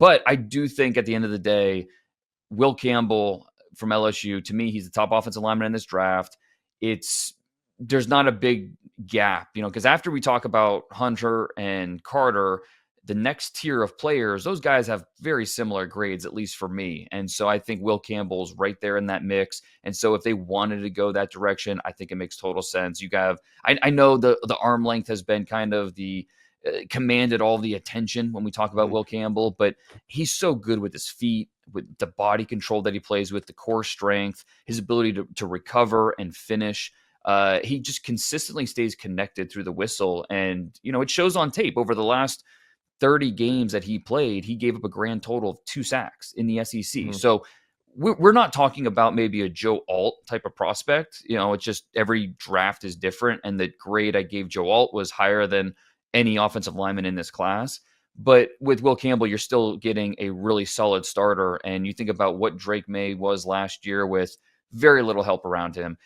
But I do think at the end of the day, Will Campbell from LSU, to me, he's the top offensive lineman in this draft. There's not a big gap, because after we talk about Hunter and Carter, the next tier of players, those guys have very similar grades, at least for me. And so I think Will Campbell's right there in that mix. And so if they wanted to go that direction, I think it makes total sense. I know the arm length has been kind of commanded all the attention when we talk about Will Campbell, but he's so good with his feet, with the body control that he plays with, the core strength, his ability to recover and finish. He just consistently stays connected through the whistle. And, it shows on tape. Over the last 30 games that he played, he gave up a grand total of 2 sacks in the SEC. Mm-hmm. So we're not talking about maybe a Joe Alt type of prospect. It's just every draft is different. And the grade I gave Joe Alt was higher than any offensive lineman in this class. But with Will Campbell, you're still getting a really solid starter. And you think about what Drake May was last year with very little help around him.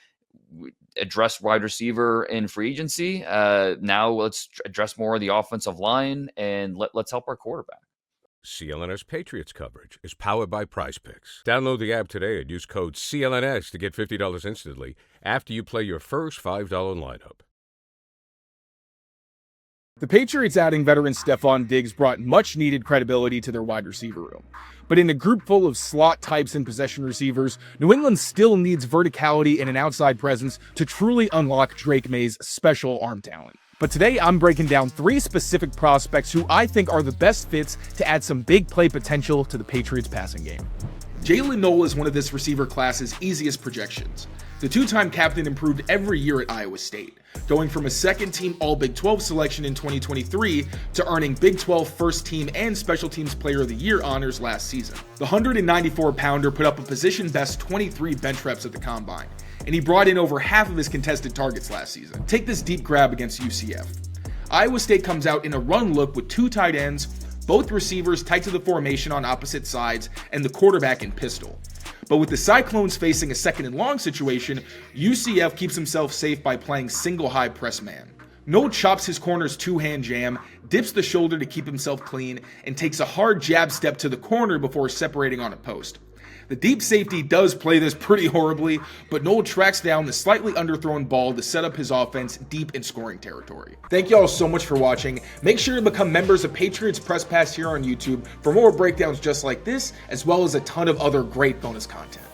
Address wide receiver in free agency. Now let's address more of the offensive line, and let's help our quarterback. CLNS Patriots coverage is powered by Prize Picks. Download the app today and use code CLNS to get $50 instantly after you play your first $5 lineup. The Patriots adding veteran Stephon Diggs brought much-needed credibility to their wide receiver room. But in a group full of slot types and possession receivers, New England still needs verticality and an outside presence to truly unlock Drake May's special arm talent. But today, I'm breaking down 3 specific prospects who I think are the best fits to add some big play potential to the Patriots passing game. Jalen Noel is one of this receiver class's easiest projections. The 2-time captain improved every year at Iowa State, going from a second-team All-Big 12 selection in 2023 to earning Big 12 first-team and Special Teams Player of the Year honors last season. The 194-pounder put up a position-best 23 bench reps at the Combine, and he brought in over half of his contested targets last season. Take this deep grab against UCF. Iowa State comes out in a run look with 2 tight ends, both receivers tight to the formation on opposite sides, and the quarterback in pistol. But with the Cyclones facing a second and long situation, UCF keeps himself safe by playing single high press man. Noel chops his corner's 2-hand jam, dips the shoulder to keep himself clean, and takes a hard jab step to the corner before separating on a post. The deep safety does play this pretty horribly, but Noel tracks down the slightly underthrown ball to set up his offense deep in scoring territory. Thank you all so much for watching. Make sure to become members of Patriots Press Pass here on YouTube for more breakdowns just like this, as well as a ton of other great bonus content.